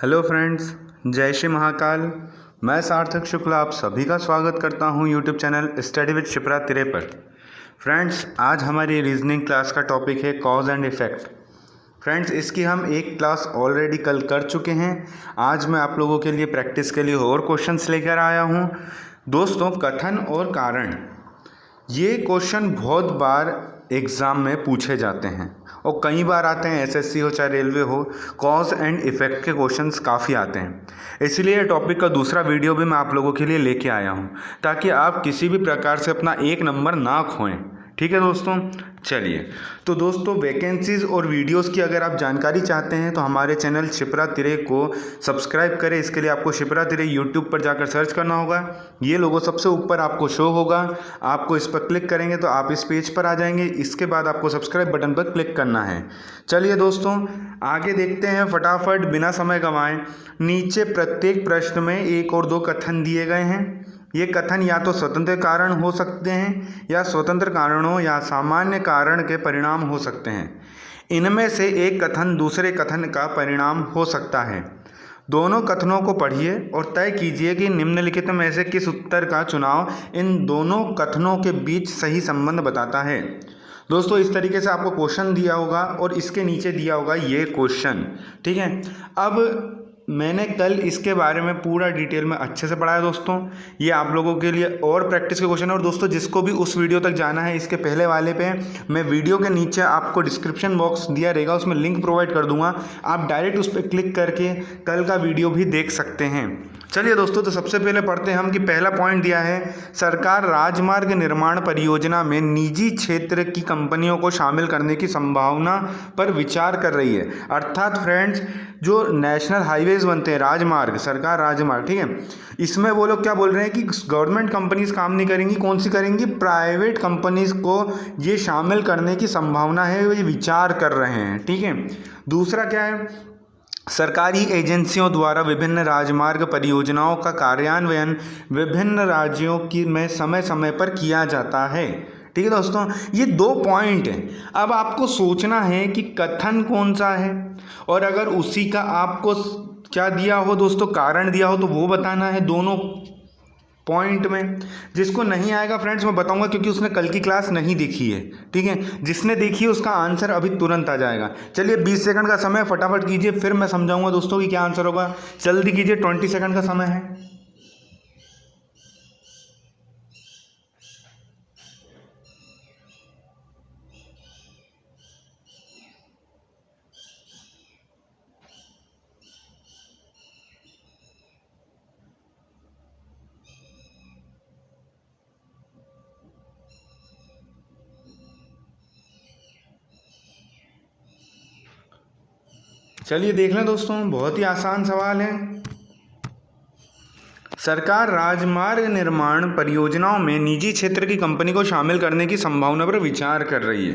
Hello friends, जय श्री महाकाल। मैं सार्थक शुक्ला आप सभी का स्वागत करता हूं YouTube channel study with Shipra तिरे पर। फ्रेंड्स, आज हमारी रीजनिंग क्लास का टॉपिक है कॉज एंड इफ़ेक्ट। फ्रेंड्स, इसकी हम एक क्लास ऑलरेडी कल कर चुके हैं। आज मैं आप लोगों के लिए प्रैक्टिस के लिए और क्वेश्चंस लेकर आया हूं। दोस्तों, कथन और कारण, ये क्वेश्चन बहुत बार एग्ज़ाम में पूछे जाते हैं और कई बार आते हैं, एसएससी हो चाहे रेलवे हो। कॉज एंड इफ़ेक्ट के क्वेश्चंस काफ़ी आते हैं, इसलिए टॉपिक का दूसरा वीडियो भी मैं आप लोगों के लिए लेके आया हूं, ताकि आप किसी भी प्रकार से अपना एक नंबर ना खोएं। ठीक है दोस्तों, चलिए। तो दोस्तों, वैकेंसीज़ और वीडियोस की अगर आप जानकारी चाहते हैं तो हमारे चैनल शिप्रा तिरे को सब्सक्राइब करें। इसके लिए आपको शिप्रा तिरे यूट्यूब पर जाकर सर्च करना होगा। ये लोगो सबसे ऊपर आपको शो होगा, आपको इस पर क्लिक करेंगे तो आप इस पेज पर आ जाएंगे। इसके बाद आपको सब्सक्राइब बटन पर क्लिक करना है। चलिए दोस्तों, आगे देखते हैं फटाफट बिना समय गंवाए। नीचे प्रत्येक प्रश्न में एक और दो कथन दिए गए हैं। ये कथन या तो स्वतंत्र कारण हो सकते हैं या स्वतंत्र कारणों या सामान्य कारण के परिणाम हो सकते हैं। इनमें से एक कथन दूसरे कथन का परिणाम हो सकता है। दोनों कथनों को पढ़िए और तय कीजिए कि निम्नलिखित में से किस उत्तर का चुनाव इन दोनों कथनों के बीच सही संबंध बताता है। दोस्तों, इस तरीके से आपको क्वेश्चन दिया होगा और इसके नीचे दिया होगा ये क्वेश्चन। ठीक है, अब मैंने कल इसके बारे में पूरा डिटेल में अच्छे से पढ़ा है दोस्तों। ये आप लोगों के लिए और प्रैक्टिस के क्वेश्चन है। और दोस्तों, जिसको भी उस वीडियो तक जाना है, इसके पहले वाले पे मैं वीडियो के नीचे आपको डिस्क्रिप्शन बॉक्स दिया रहेगा, उसमें लिंक प्रोवाइड कर दूंगा। आप डायरेक्ट उस पर क्लिक करके कल का वीडियो भी देख सकते हैं। चलिए दोस्तों, तो सबसे पहले पढ़ते हैं हम कि पहला पॉइंट दिया है, सरकार राजमार्ग निर्माण परियोजना में निजी क्षेत्र की कंपनियों को शामिल करने की संभावना पर विचार कर रही है। अर्थात फ्रेंड्स, जो नेशनल हाईवेज बनते हैं, राजमार्ग, सरकार राजमार्ग, ठीक है, इसमें वो लोग क्या बोल रहे हैं कि गवर्नमेंट कंपनीज काम नहीं करेंगी। कौन सी करेंगी? प्राइवेट कंपनीज को ये शामिल करने की संभावना है, ये विचार कर रहे हैं। ठीक है, दूसरा क्या है, सरकारी एजेंसियों द्वारा विभिन्न राजमार्ग परियोजनाओं का कार्यान्वयन विभिन्न राज्यों की में समय समय पर किया जाता है। ठीक है दोस्तों, ये दो पॉइंट हैं। अब आपको सोचना है कि कथन कौन सा है, और अगर उसी का आपको क्या दिया हो दोस्तों, कारण दिया हो, तो वो बताना है दोनों पॉइंट में। जिसको नहीं आएगा फ्रेंड्स, मैं बताऊंगा, क्योंकि उसने कल की क्लास नहीं देखी है। ठीक है, जिसने देखी है उसका आंसर अभी तुरंत आ जाएगा। चलिए, 20 सेकंड का समय, फटाफट कीजिए, फिर मैं समझाऊंगा दोस्तों कि क्या आंसर होगा। जल्दी कीजिए, 20 सेकंड का समय है। चलिए देख लें दोस्तों, बहुत ही आसान सवाल है। सरकार राजमार्ग निर्माण परियोजनाओं में निजी क्षेत्र की कंपनी को शामिल करने की संभावना पर विचार कर रही है।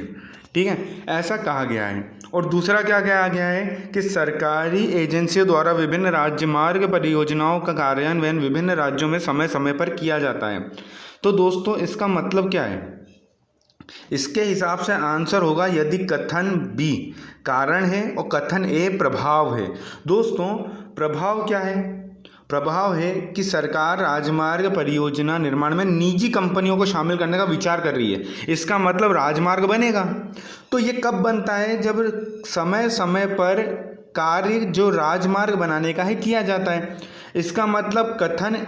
ठीक है, ऐसा कहा गया है। और दूसरा क्या कहा गया है कि सरकारी एजेंसियों द्वारा विभिन्न राजमार्ग परियोजनाओं का कार्यान्वयन विभिन्न राज्यों में समय समय पर किया जाता है। तो दोस्तों, इसका मतलब क्या है? इसके हिसाब से आंसर होगा, यदि कथन बी कारण है और कथन ए प्रभाव है। दोस्तों, प्रभाव क्या है? प्रभाव है कि सरकार राजमार्ग परियोजना निर्माण में निजी कंपनियों को शामिल करने का विचार कर रही है। इसका मतलब राजमार्ग बनेगा। तो ये कब बनता है? जब समय समय पर कार्य जो राजमार्ग बनाने का है किया जाता है। इसका मतलब कथन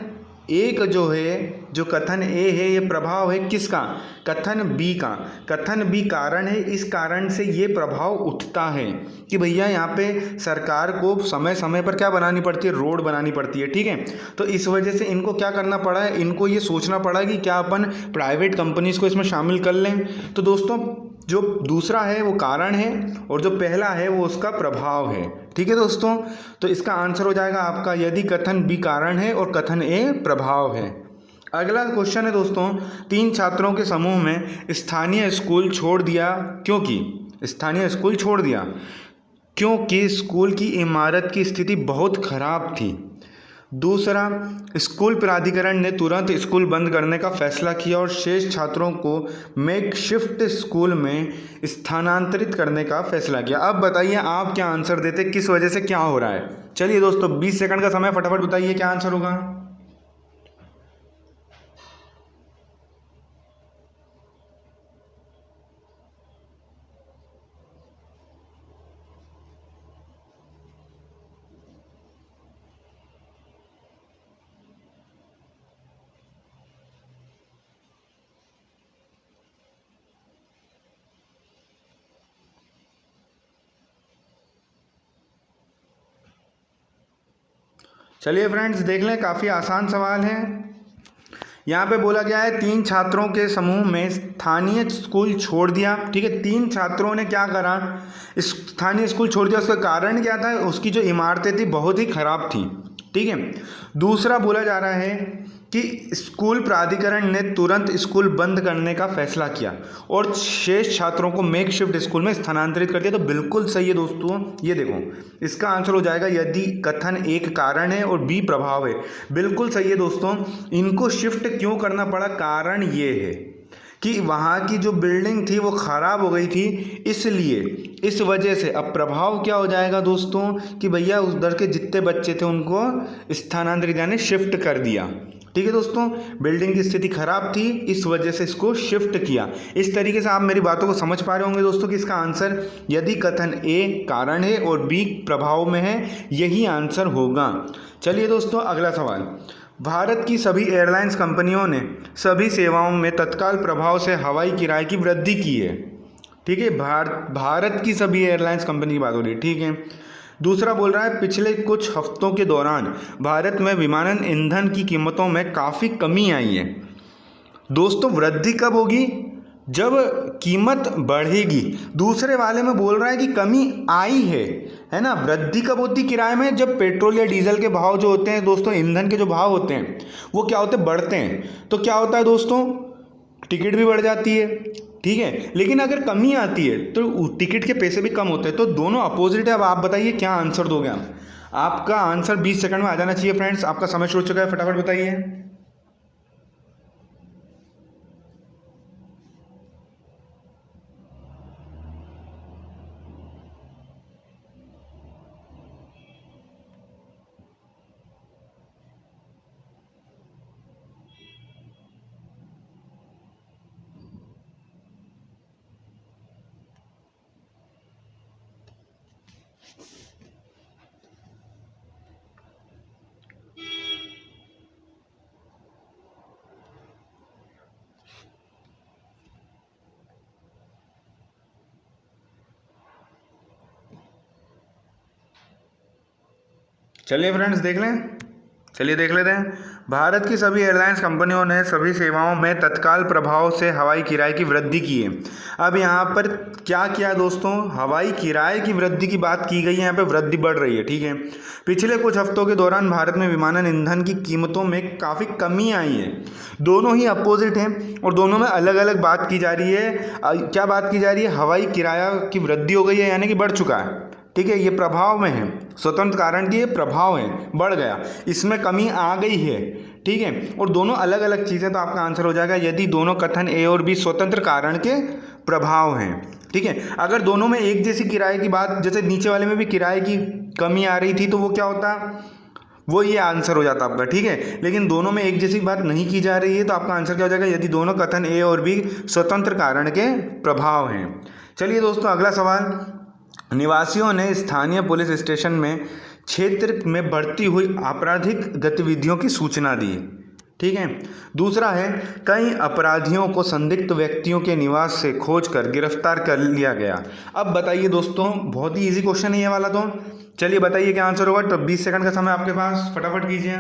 एक जो है, जो कथन ए है, ये प्रभाव है किसका? कथन बी का। कथन बी कारण है, इस कारण से ये प्रभाव उठता है कि भैया यहाँ पे सरकार को समय समय पर क्या बनानी पड़ती है? रोड बनानी पड़ती है। ठीक है, तो इस वजह से इनको क्या करना पड़ा है? इनको ये सोचना पड़ा कि क्या अपन प्राइवेट कंपनीज को इसमें शामिल कर लें। तो दोस्तों, जो दूसरा है वो कारण है और जो पहला है वो उसका प्रभाव है। ठीक है दोस्तों, तो इसका आंसर हो जाएगा आपका, यदि कथन बी कारण है और कथन ए प्रभाव है। अगला क्वेश्चन है दोस्तों, 3 छात्रों के समूह में स्थानीय स्कूल छोड़ दिया क्योंकि स्कूल की इमारत की स्थिति बहुत खराब थी। दूसरा, स्कूल प्राधिकरण ने तुरंत स्कूल बंद करने का फैसला किया और शेष छात्रों को मेक शिफ्ट स्कूल में स्थानांतरित करने का फैसला किया। अब बताइए आप क्या आंसर देते, किस वजह से क्या हो रहा है। चलिए दोस्तों 20 सेकंड का समय, फटाफट बताइए क्या आंसर होगा। चलिए फ्रेंड्स देख लें, काफ़ी आसान सवाल है। यहाँ पे बोला गया है 3 छात्रों के समूह में स्थानीय स्कूल छोड़ दिया। ठीक है, 3 छात्रों ने क्या करा, स्थानीय स्कूल छोड़ दिया। उसका कारण क्या था, उसकी जो इमारतें थी बहुत ही खराब थी। ठीक है, दूसरा बोला जा रहा है कि स्कूल प्राधिकरण ने तुरंत स्कूल बंद करने का फैसला किया और शेष छात्रों को मेक शिफ्ट स्कूल में स्थानांतरित कर दिया। तो बिल्कुल सही है दोस्तों, ये देखो इसका आंसर हो जाएगा यदि कथन एक कारण है और बी प्रभाव है। बिल्कुल सही है दोस्तों, इनको शिफ्ट क्यों करना पड़ा, कारण ये है कि वहाँ की जो बिल्डिंग थी वो ख़राब हो गई थी, इसलिए इस वजह से अब प्रभाव क्या हो जाएगा दोस्तों कि भैया उधर के जितने बच्चे थे उनको स्थानांतरित यानी शिफ्ट कर दिया। ठीक है दोस्तों, बिल्डिंग की स्थिति खराब थी, इस वजह से इसको शिफ्ट किया। इस तरीके से आप मेरी बातों को समझ पा रहे होंगे दोस्तों कि इसका आंसर यदि कथन ए कारण है और बी प्रभाव में है, यही आंसर होगा। चलिए दोस्तों अगला सवाल, भारत की सभी एयरलाइंस कंपनियों ने सभी सेवाओं में तत्काल प्रभाव से हवाई किराए की वृद्धि की है। ठीक है, भारत की सभी एयरलाइंस कंपनी की बात हो रही है। ठीक है, दूसरा बोल रहा है पिछले कुछ हफ्तों के दौरान भारत में विमानन ईंधन की कीमतों में काफ़ी कमी आई है। दोस्तों वृद्धि कब होगी, जब कीमत बढ़ेगी। दूसरे वाले में बोल रहा है कि कमी आई है ना। वृद्धि कब होती किराए में, जब पेट्रोल या डीजल के भाव जो होते हैं दोस्तों, ईंधन के जो भाव होते हैं वो क्या होते हैं, बढ़ते हैं। तो क्या होता है दोस्तों, टिकट भी बढ़ जाती है। ठीक है, लेकिन अगर कमी आती है तो टिकट के पैसे भी कम होते हैं। तो दोनों अपोजिट है। अब आप बताइए क्या आंसर दोगे आप। आपका आंसर 20 सेकंड में आ जाना चाहिए फ्रेंड्स, आपका समय शुरू हो चुका है, फटाफट बताइए। चलिए फ्रेंड्स देख लें, चलिए देख लेते हैं। भारत की सभी एयरलाइंस कंपनियों ने सभी सेवाओं में तत्काल प्रभाव से हवाई किराए की वृद्धि की है। अब यहाँ पर क्या किया दोस्तों, हवाई किराए की वृद्धि की बात की गई है, यहाँ पे वृद्धि बढ़ रही है। ठीक है, पिछले कुछ हफ्तों के दौरान भारत में विमानन ईंधन की कीमतों में काफ़ी कमी आई है। दोनों ही अपोजिट हैं और दोनों में अलग अलग बात की जा रही है। क्या बात की जा रही है, हवाई किराया की वृद्धि हो गई है यानी कि बढ़ चुका है। ठीक है, ये प्रभाव में है, स्वतंत्र कारण की ये प्रभाव है, बढ़ गया, इसमें कमी आ गई है। ठीक है, और दोनों अलग अलग चीज़ें, तो आपका आंसर हो जाएगा यदि दोनों कथन ए और बी स्वतंत्र कारण के प्रभाव हैं। ठीक है, अगर दोनों में एक जैसी किराए की बात, जैसे नीचे वाले में भी किराए की कमी आ रही थी, तो वो क्या होता, वो ये आंसर हो जाता आपका। ठीक है, लेकिन दोनों में एक जैसी बात नहीं की जा रही है, तो आपका आंसर क्या हो जाएगा, यदि दोनों कथन ए और बी स्वतंत्र कारण के प्रभाव हैं। चलिए दोस्तों अगला सवाल, निवासियों ने स्थानीय पुलिस स्टेशन में क्षेत्र में बढ़ती हुई आपराधिक गतिविधियों की सूचना दी। ठीक है, दूसरा है कई अपराधियों को संदिग्ध व्यक्तियों के निवास से खोजकर गिरफ्तार कर लिया गया। अब बताइए दोस्तों, बहुत ही इजी क्वेश्चन है ये वाला, तो चलिए बताइए क्या आंसर होगा। तो 20 सेकंड का समय आपके पास, फटाफट कीजिए।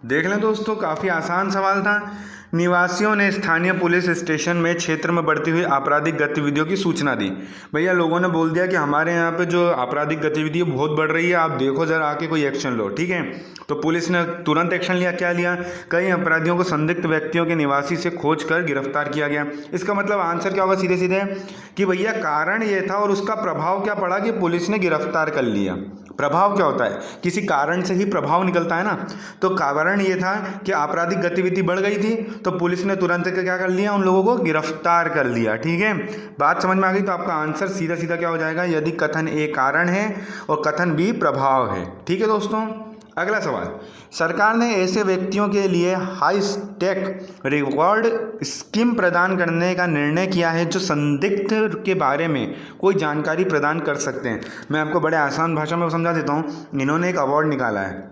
देख लें दोस्तों, काफ़ी आसान सवाल था। निवासियों ने स्थानीय पुलिस स्टेशन में क्षेत्र में बढ़ती हुई आपराधिक गतिविधियों की सूचना दी। भैया लोगों ने बोल दिया कि हमारे यहाँ पे जो आपराधिक गतिविधि बहुत बढ़ रही है, आप देखो जरा आके कोई एक्शन लो, ठीक है। तो पुलिस ने तुरंत एक्शन लिया। क्या लिया? कई अपराधियों को संदिग्ध व्यक्तियों के निवासी से खोज कर गिरफ्तार किया गया। इसका मतलब आंसर क्या होगा सीधे सीधे कि भैया कारण ये था और उसका प्रभाव क्या पड़ा कि पुलिस ने गिरफ्तार कर लिया। प्रभाव क्या होता है? किसी कारण से ही प्रभाव निकलता है ना। तो कारण ये था कि आपराधिक गतिविधि बढ़ गई थी, तो पुलिस ने तुरंत क्या कर लिया, उन लोगों को गिरफ्तार कर लिया। ठीक है, बात समझ में आ गई। तो आपका आंसर सीधा सीधा क्या हो जाएगा? यदि कथन ए कारण है और कथन बी प्रभाव है। ठीक है दोस्तों, अगला सवाल। सरकार ने ऐसे व्यक्तियों के लिए हाई स्टेक रिवॉर्ड स्कीम प्रदान करने का निर्णय किया है जो संदिग्ध के बारे में कोई जानकारी प्रदान कर सकते हैं। मैं आपको बड़े आसान भाषा में समझा देता हूँ। इन्होंने एक अवार्ड निकाला है,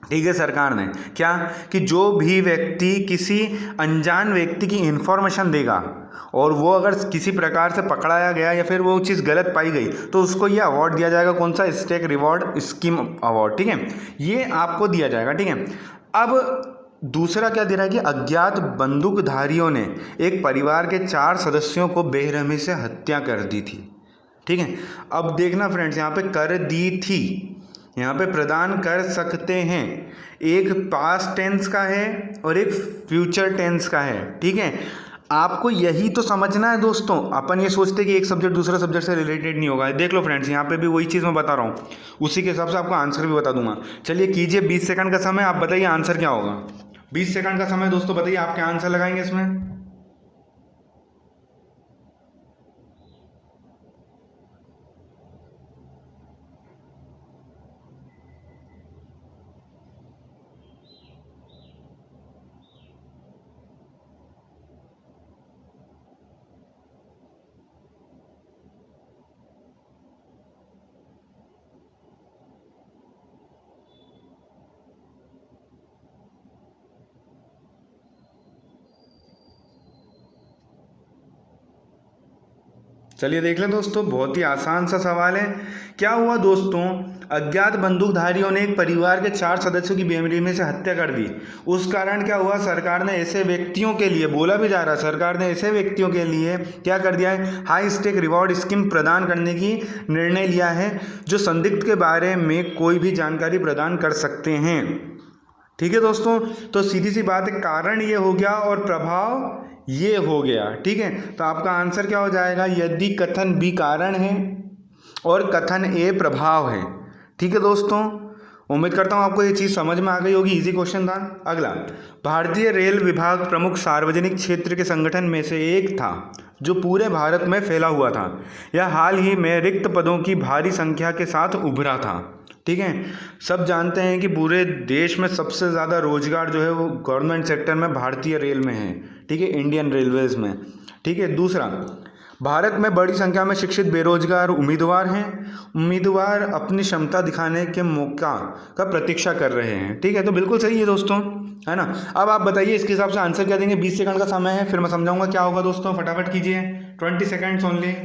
ठीक है, सरकार ने। क्या कि जो भी व्यक्ति किसी अनजान व्यक्ति की इन्फॉर्मेशन देगा और वो अगर किसी प्रकार से पकड़ाया गया या फिर वो चीज़ गलत पाई गई तो उसको ये अवार्ड दिया जाएगा। कौन सा? Stake reward scheme award. ठीक है, ये आपको दिया जाएगा। ठीक है, अब दूसरा क्या दे रहा है कि अज्ञात बंदूकधारियों ने एक परिवार के 4 सदस्यों को बेरहमी से हत्या कर दी थी। ठीक है, अब देखना फ्रेंड्स, यहाँ पे कर दी थी, यहाँ पे प्रदान कर सकते हैं। एक पास्ट टेंस का है और एक फ्यूचर टेंस का है। ठीक है, आपको यही तो समझना है दोस्तों। अपन ये सोचते हैं कि एक सब्जेक्ट दूसरे सब्जेक्ट से रिलेटेड नहीं होगा। देख लो फ्रेंड्स, यहाँ पे भी वही चीज़ मैं बता रहा हूँ, उसी के हिसाब से आपको आंसर भी बता दूंगा। चलिए कीजिए, 20 सेकंड का समय, आप बताइए आंसर क्या होगा। 20 सेकंड का समय दोस्तों, बताइए आप क्या आंसर लगाएंगे इसमें। चलिए देख लें दोस्तों, बहुत ही आसान सा सवाल है। क्या हुआ दोस्तों? अज्ञात बंदूकधारियों ने एक परिवार के 4 सदस्यों की बेरहमी से हत्या कर दी। उस कारण क्या हुआ? सरकार ने ऐसे व्यक्तियों के लिए, बोला भी जा रहा है, सरकार ने ऐसे व्यक्तियों के लिए क्या कर दिया है? हाई स्टेक रिवॉर्ड स्कीम प्रदान करने की निर्णय लिया है जो संदिग्ध के बारे में कोई भी जानकारी प्रदान कर सकते हैं। ठीक है दोस्तों, तो सीधी सी बात है, कारण ये हो गया और प्रभाव ये हो गया। ठीक है, तो आपका आंसर क्या हो जाएगा? यदि कथन बी कारण है और कथन ए प्रभाव है। ठीक है दोस्तों, उम्मीद करता हूँ आपको ये चीज़ समझ में आ गई होगी। इजी क्वेश्चन था। अगला, भारतीय रेल विभाग प्रमुख सार्वजनिक क्षेत्र के संगठन में से एक था जो पूरे भारत में फैला हुआ था। यह हाल ही में रिक्त पदों की भारी संख्या के साथ उभरा था। ठीक है, सब जानते हैं कि पूरे देश में सबसे ज़्यादा रोजगार जो है वो गवर्नमेंट सेक्टर में भारतीय रेल में है। ठीक है, इंडियन रेलवेज़ में। ठीक है, दूसरा, भारत में बड़ी संख्या में शिक्षित बेरोजगार उम्मीदवार हैं। उम्मीदवार अपनी क्षमता दिखाने के मौका का प्रतीक्षा कर रहे हैं। ठीक है, तो बिल्कुल सही है दोस्तों, है ना। अब आप बताइए इसके हिसाब से आंसर क्या देंगे। 20 सेकंड का समय है, फिर मैं समझाऊंगा क्या होगा दोस्तों। फटाफट कीजिए, 20 सेकंड्स ओनली।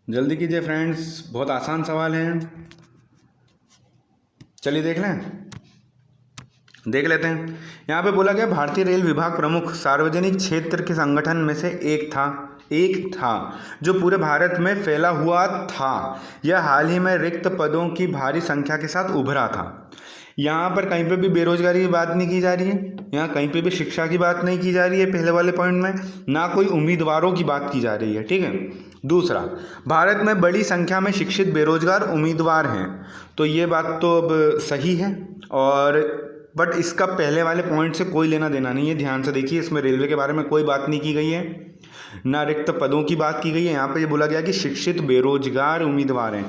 जल्दी कीजिए फ्रेंड्स, बहुत आसान सवाल है। चलिए देख लेते हैं। यहाँ पे बोला गया भारतीय रेल विभाग प्रमुख सार्वजनिक क्षेत्र के संगठन में से एक था जो पूरे भारत में फैला हुआ था। यह हाल ही में रिक्त पदों की भारी संख्या के साथ उभरा था। यहाँ पर कहीं पे भी बेरोजगारी की बात नहीं की जा रही है, यहाँ कहीं पे भी शिक्षा की बात नहीं की जा रही है पहले वाले पॉइंट में, ना कोई उम्मीदवारों की बात की जा रही है। ठीक है, दूसरा, भारत में बड़ी संख्या में शिक्षित बेरोजगार उम्मीदवार हैं। तो ये बात तो अब सही है, और बट इसका पहले वाले पॉइंट से कोई लेना देना नहीं है। ध्यान से देखिए, इसमें रेलवे के बारे में कोई बात नहीं की गई है। ना रिक्त पदों की बात की गई है। यहाँ पे ये बोला गया कि शिक्षित बेरोजगार उम्मीदवार हैं,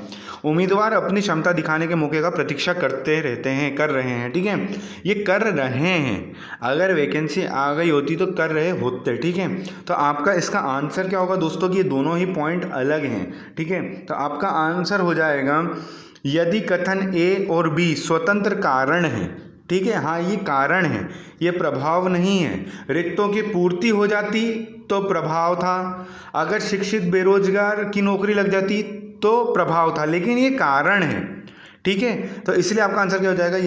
उम्मीदवार अपनी क्षमता दिखाने के मौके का प्रतीक्षा करते रहते हैं, कर रहे हैं, ठीक है, ये कर रहे हैं। अगर वैकेंसी आ गई होती तो कर रहे होते, ठीक है। तो आपका इसका आंसर क्या होगा दोस्तों कि ये दोनों ही पॉइंट अलग हैं, ठीक है। तो आपका आंसर हो जाएगा यदि कथन ए और बी स्वतंत्र कारण है, ठीक है, हाँ ये कारण है, ये प्रभाव नहीं है। रिक्तों की पूर्ति हो जाती तो प्रभाव था, अगर शिक्षित बेरोजगार की नौकरी लग जाती तो प्रभाव था, लेकिन ये कारण है, ठीक है। तो इसलिए आपका आंसर क्या हो जाएगा,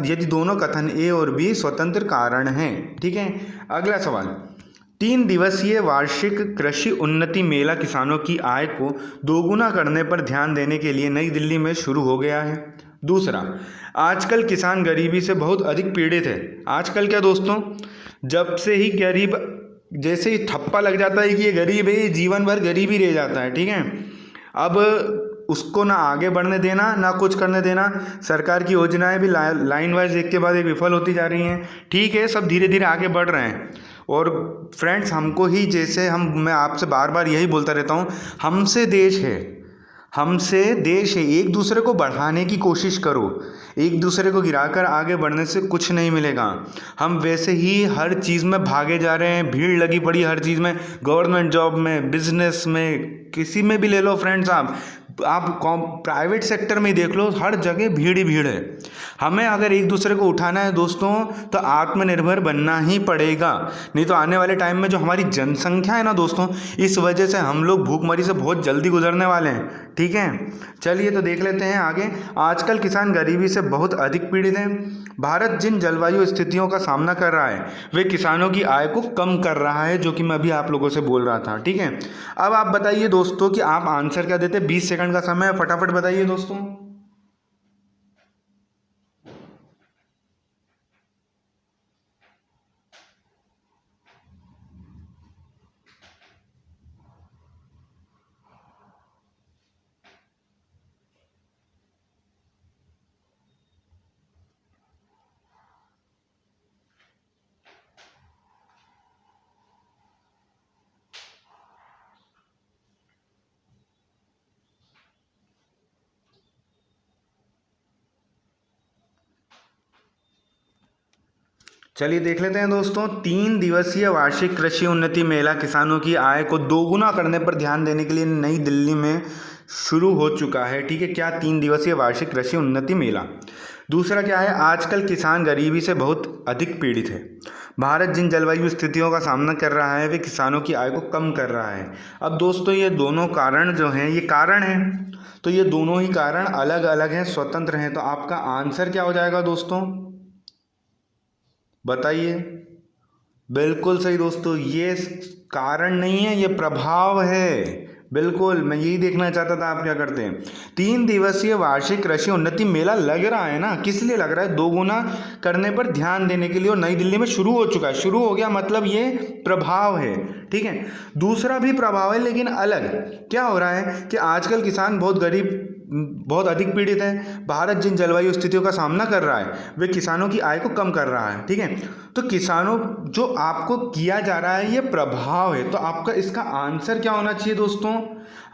यदि दोनों कथन ए और बी स्वतंत्र कारण हैं, ठीक है। अगला सवाल, 3 दिवसीय वार्षिक कृषि उन्नति मेला किसानों की आय को दोगुना करने पर ध्यान देने के लिए नई दिल्ली में शुरू हो गया है। दूसरा, आजकल किसान गरीबी से बहुत अधिक पीड़ित है। आजकल क्या दोस्तों, जब से ही गरीब, जैसे ही ठप्पा लग जाता है कि ये गरीब है, ये जीवन भर गरीब ही रह जाता है, ठीक है। अब उसको ना आगे बढ़ने देना ना कुछ करने देना, सरकार की योजनाएं भी लाइन वाइज एक के बाद एक विफल होती जा रही हैं, ठीक है, सब धीरे धीरे आगे बढ़ रहे हैं। और फ्रेंड्स, हमको ही जैसे मैं आपसे बार बार यही बोलता रहता हूँ, हमसे देश है, हमसे देश है, एक दूसरे को बढ़ाने की कोशिश करो, एक दूसरे को गिराकर आगे बढ़ने से कुछ नहीं मिलेगा। हम वैसे ही हर चीज़ में भागे जा रहे हैं, भीड़ लगी पड़ी हर चीज़ में, गवर्नमेंट जॉब में, बिजनेस में, किसी में भी ले लो फ्रेंड्स, आप प्राइवेट सेक्टर में ही देख लो, हर जगह भीड़ ही भीड़ है। हमें अगर एक दूसरे को उठाना है दोस्तों तो आत्मनिर्भर बनना ही पड़ेगा, नहीं तो आने वाले टाइम में जो हमारी जनसंख्या है ना दोस्तों, इस वजह से हम लोग भूखमरी से बहुत जल्दी गुजरने वाले हैं, ठीक है। चलिए तो देख लेते हैं आगे। आजकल किसान गरीबी से बहुत अधिक पीड़ित हैं। भारत जिन जलवायु स्थितियों का सामना कर रहा है वे किसानों की आय को कम कर रहा है, जो कि मैं अभी आप लोगों से बोल रहा था, ठीक है। अब आप बताइए दोस्तों कि आप आंसर क्या देते, 20 सेकंड का समय है, फटाफट बताइए दोस्तों। चलिए देख लेते हैं दोस्तों, 3 दिवसीय वार्षिक कृषि उन्नति मेला किसानों की आय को दोगुना करने पर ध्यान देने के लिए नई दिल्ली में शुरू हो चुका है, ठीक है। क्या 3 दिवसीय वार्षिक कृषि उन्नति मेला। दूसरा क्या है, आजकल किसान गरीबी से बहुत अधिक पीड़ित है। भारत जिन जलवायु स्थितियों का सामना कर रहा है वे किसानों की आय को कम कर रहा है। अब दोस्तों ये दोनों कारण जो हैं, ये कारण हैं, तो ये दोनों ही कारण अलग अलग हैं, स्वतंत्र हैं। तो आपका आंसर क्या हो जाएगा दोस्तों, बताइए। बिल्कुल सही दोस्तों, ये कारण नहीं है, ये प्रभाव है। बिल्कुल, मैं यही देखना चाहता था आप क्या करते हैं। 3 दिवसीय वार्षिक कृषि उन्नति मेला लग रहा है ना, किस लिए लग रहा है, दोगुना करने पर ध्यान देने के लिए, और नई दिल्ली में शुरू हो चुका है। शुरू हो गया मतलब ये प्रभाव है, ठीक है। दूसरा भी प्रभाव है लेकिन अलग। क्या हो रहा है कि आजकल किसान बहुत गरीब, बहुत अधिक पीड़ित है। भारत जिन जलवायु स्थितियों का सामना कर रहा है वे किसानों की आय को कम कर रहा है, ठीक है। तो किसानों जो आपको किया जा रहा है ये प्रभाव है। तो आपका इसका आंसर क्या होना चाहिए दोस्तों,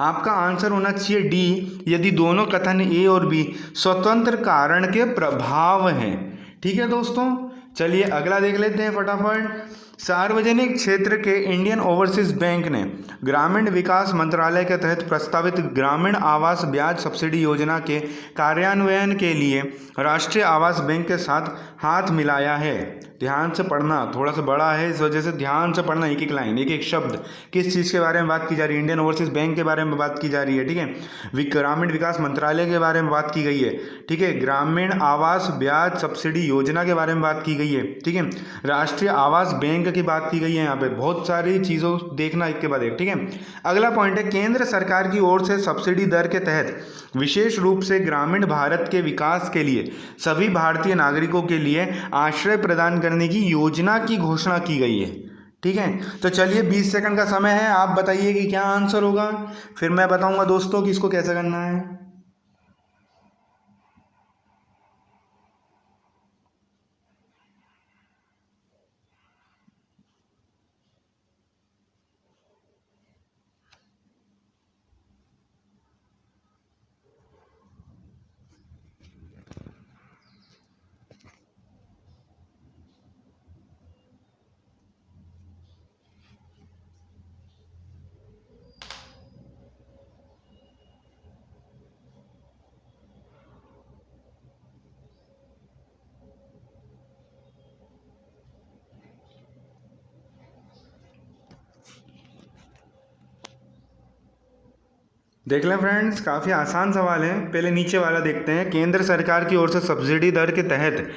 आपका आंसर होना चाहिए डी, यदि दोनों कथन ए और बी स्वतंत्र कारण के प्रभाव हैं, ठीक है दोस्तों। चलिए अगला देख लेते हैं फटाफट। सार्वजनिक क्षेत्र के इंडियन ओवरसीज बैंक ने ग्रामीण विकास मंत्रालय के तहत प्रस्तावित ग्रामीण आवास ब्याज सब्सिडी योजना के कार्यान्वयन के लिए राष्ट्रीय आवास बैंक के साथ हाथ मिलाया है। ध्यान से पढ़ना, थोड़ा सा बड़ा है इस वजह से ध्यान से पढ़ना, एक एक लाइन, एक एक शब्द, किस चीज़ के बारे में बात की जा रही है, इंडियन ओवरसीज बैंक के बारे में बात की जा रही है, ठीक है। ग्रामीण विकास मंत्रालय के बारे में बात की गई है, ठीक है। ग्रामीण आवास ब्याज सब्सिडी योजना के बारे में बात की गई है, ठीक है। राष्ट्रीय आवास बैंक की बात की गई है। यहाँ पे बहुत सारी चीज़ों देखना एक के बाद एक, ठीक है। अगला पॉइंट है, केंद्र सरकार की ओर से सब्सिडी दर के तहत विशेष रूप से ग्रामीण भारत के विकास के लिए सभी भारतीय नागरिकों के लिए आश्रय प्रदान करने की योजना की घोषणा की गई है, ठीक है। तो चलिए 20 सेकंड का समय है, आप बताइए कि क्या आंसर होगा, फिर मैं बताऊंगा दोस्तों कि इसको कैसे करना है। देख लें फ्रेंड्स, काफ़ी आसान सवाल है। पहले नीचे वाला देखते हैं। केंद्र सरकार की ओर से सब्सिडी दर के तहत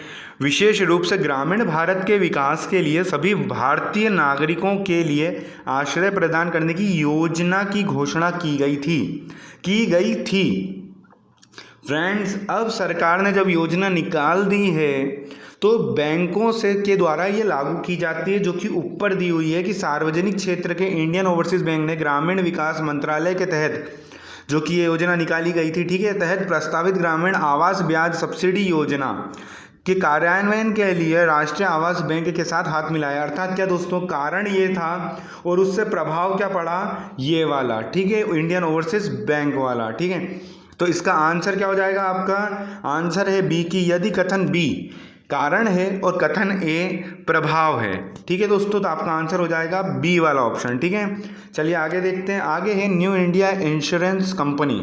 विशेष रूप से ग्रामीण भारत के विकास के लिए सभी भारतीय नागरिकों के लिए आश्रय प्रदान करने की योजना की घोषणा की गई थी। फ्रेंड्स, अब सरकार ने जब योजना निकाल दी है तो बैंकों से के द्वारा ये लागू की जाती है, जो कि ऊपर दी हुई है कि सार्वजनिक क्षेत्र के इंडियन ओवरसीज बैंक ने ग्रामीण विकास मंत्रालय के तहत जो कि ये योजना निकाली गई थी, ठीक है, तहत प्रस्तावित ग्रामीण आवास ब्याज सब्सिडी योजना के कार्यान्वयन के लिए राष्ट्रीय आवास बैंक के साथ हाथ मिलाया। अर्थात क्या दोस्तों, कारण ये था और उससे प्रभाव क्या पड़ा, ये वाला, ठीक है, इंडियन ओवरसीज बैंक वाला, ठीक है। तो इसका आंसर क्या हो जाएगा? आपका आंसर है बी की यदि कथन बी कारण है और कथन ए प्रभाव है, ठीक है दोस्तों। तो आपका आंसर हो जाएगा बी वाला ऑप्शन, ठीक है। चलिए आगे देखते हैं। आगे है new India insurance company.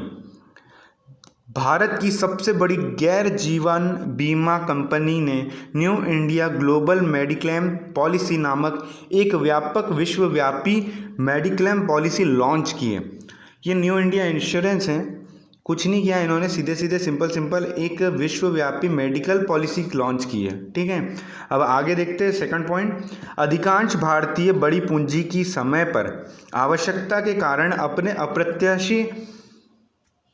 Bharat की सबसे बड़ी गैर जीवन बीमा कंपनी ने new India global mediclaim policy नामक एक व्यापक विश्वव्यापी मेडिक्लेम पॉलिसी लॉन्च की है। ये न्यू इंडिया इंश्योरेंस है, कुछ नहीं किया इन्होंने, सीधे सिंपल एक विश्वव्यापी मेडिकल पॉलिसी लॉन्च की है, ठीक है। अब आगे देखते हैं सेकंड पॉइंट। अधिकांश भारतीय बड़ी पूंजी की समय पर आवश्यकता के कारण अपने अप्रत्याशित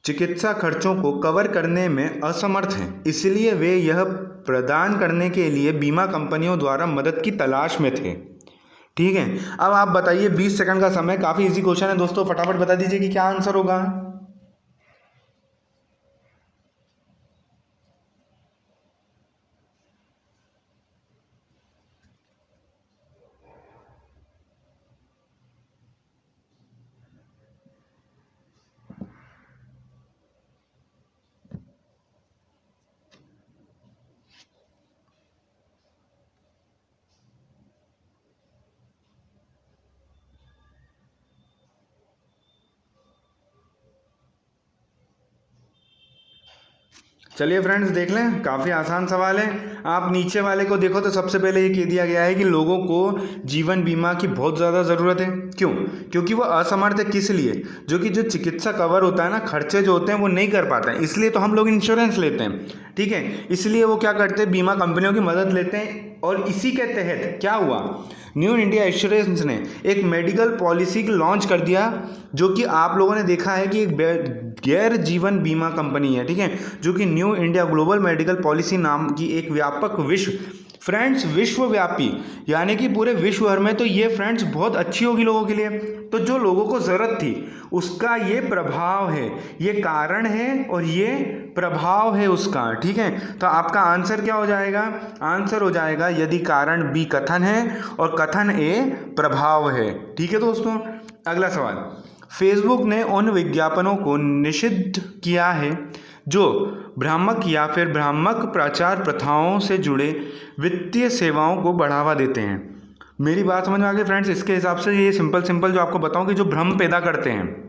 चिकित्सा खर्चों को कवर करने में असमर्थ हैं, इसलिए वे यह प्रदान करने के लिए बीमा कंपनियों द्वारा मदद की तलाश में थे, ठीक है। अब आप बताइए, 20 सेकंड का समय, काफ़ी इजी क्वेश्चन है दोस्तों, फटाफट बता दीजिए कि क्या आंसर होगा। चलिए फ्रेंड्स, देख लें, काफ़ी आसान सवाल है। आप नीचे वाले को देखो तो सबसे पहले ये कह दिया गया है कि लोगों को जीवन बीमा की बहुत ज़्यादा ज़रूरत है। क्यों? क्योंकि वो असमर्थ है। किस लिए? जो चिकित्सा कवर होता है ना, खर्चे जो होते हैं वो नहीं कर पाते हैं, इसलिए तो हम लोग इंश्योरेंस लेते हैं, ठीक है। इसलिए वो क्या करते हैं, बीमा कंपनियों की मदद लेते हैं। और इसी के तहत क्या हुआ, न्यू इंडिया इंश्योरेंस ने एक मेडिकल पॉलिसी लॉन्च कर दिया, जो कि आप लोगों ने देखा है कि एक गैर जीवन बीमा कंपनी है, ठीक है, जो कि new India global medical policy नाम की एक व्यापक फ्रेंड्स विश्वव्यापी, यानी कि पूरे विश्व भर में। तो ये फ्रेंड्स बहुत अच्छी होगी लोगों के लिए। तो जो लोगों को ज़रूरत थी उसका ये प्रभाव है, ये कारण है और ये प्रभाव है उसका, ठीक है। तो आपका आंसर क्या हो जाएगा? आंसर हो जाएगा यदि कारण बी कथन है और कथन ए प्रभाव है, ठीक है दोस्तों। अगला सवाल। फेसबुक ने उन विज्ञापनों को निषिद्ध किया है जो भ्रामक या फिर भ्रामक प्रचार प्रथाओं से जुड़े वित्तीय सेवाओं को बढ़ावा देते हैं। मेरी बात समझ में आ गई फ्रेंड्स? इसके हिसाब से ये सिंपल जो आपको बताऊं कि जो भ्रम पैदा करते हैं,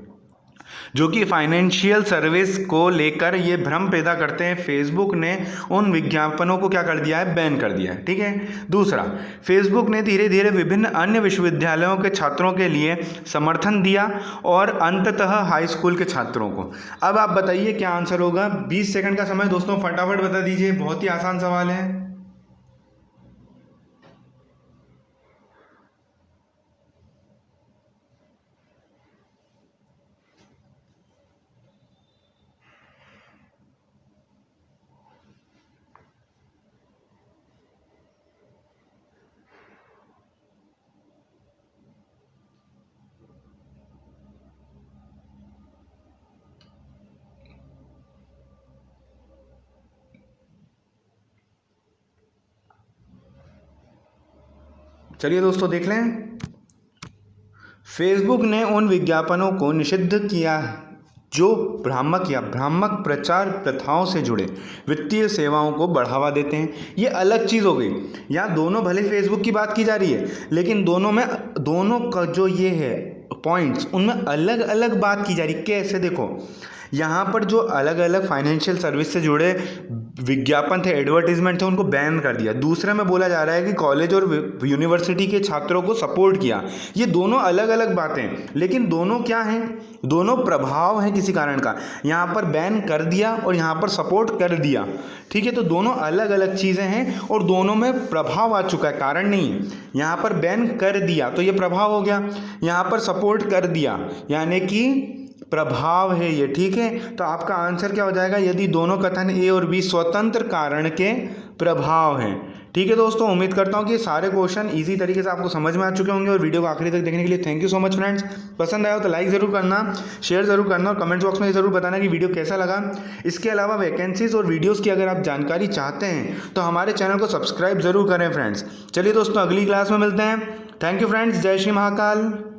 जो कि फाइनेंशियल सर्विस को लेकर ये भ्रम पैदा करते हैं, फेसबुक ने उन विज्ञापनों को क्या कर दिया है, बैन कर दिया है, ठीक है। दूसरा, फेसबुक ने धीरे धीरे विभिन्न अन्य विश्वविद्यालयों के छात्रों के लिए समर्थन दिया और अंततः हाई स्कूल के छात्रों को। अब आप बताइए क्या आंसर होगा। 20 सेकंड का समय दोस्तों, फटाफट बता दीजिए, बहुत ही आसान सवाल है। चलिए दोस्तों देख लें। फेसबुक ने उन विज्ञापनों को निषिद्ध किया है जो भ्रामक या भ्रामक प्रचार प्रथाओं से जुड़े वित्तीय सेवाओं को बढ़ावा देते हैं। ये अलग चीज़ हो गई। यहाँ दोनों भले फेसबुक की बात की जा रही है, लेकिन दोनों का जो ये है पॉइंट्स, उनमें अलग अलग बात की जा रही है। कैसे? देखो, यहाँ पर जो अलग अलग फाइनेंशियल सर्विस से जुड़े विज्ञापन थे, एडवर्टीजमेंट थे, उनको बैन कर दिया। दूसरे में बोला जा रहा है कि कॉलेज और यूनिवर्सिटी के छात्रों को सपोर्ट किया। ये दोनों अलग अलग बातें, लेकिन दोनों क्या हैं? दोनों प्रभाव हैं किसी कारण का। यहाँ पर बैन कर दिया और यहाँ पर सपोर्ट कर दिया, ठीक है। तो दोनों अलग अलग चीज़ें हैं और दोनों में प्रभाव आ चुका है, कारण नहीं। यहाँ पर बैन कर दिया तो ये प्रभाव हो गया, यहाँ पर सपोर्ट कर दिया यानी कि प्रभाव है ये, ठीक है। तो आपका आंसर क्या हो जाएगा? यदि दोनों कथन ए और बी स्वतंत्र कारण के प्रभाव हैं, ठीक है दोस्तों। उम्मीद करता हूँ कि सारे क्वेश्चन इजी तरीके से आपको समझ में आ चुके होंगे और वीडियो को आखिरी तक देखने के लिए thank you so much friends. पसंद आया हो तो लाइक ज़रूर करना, शेयर ज़रूर करना और कमेंट बॉक्स में ज़रूर बताना कि वीडियो कैसा लगा। इसके अलावा वैकेंसीज और वीडियोज़ की अगर आप जानकारी चाहते हैं तो हमारे चैनल को सब्सक्राइब ज़रूर करें फ्रेंड्स। चलिए दोस्तों, अगली क्लास में मिलते हैं। थैंक यू फ्रेंड्स, जय श्री महाकाल।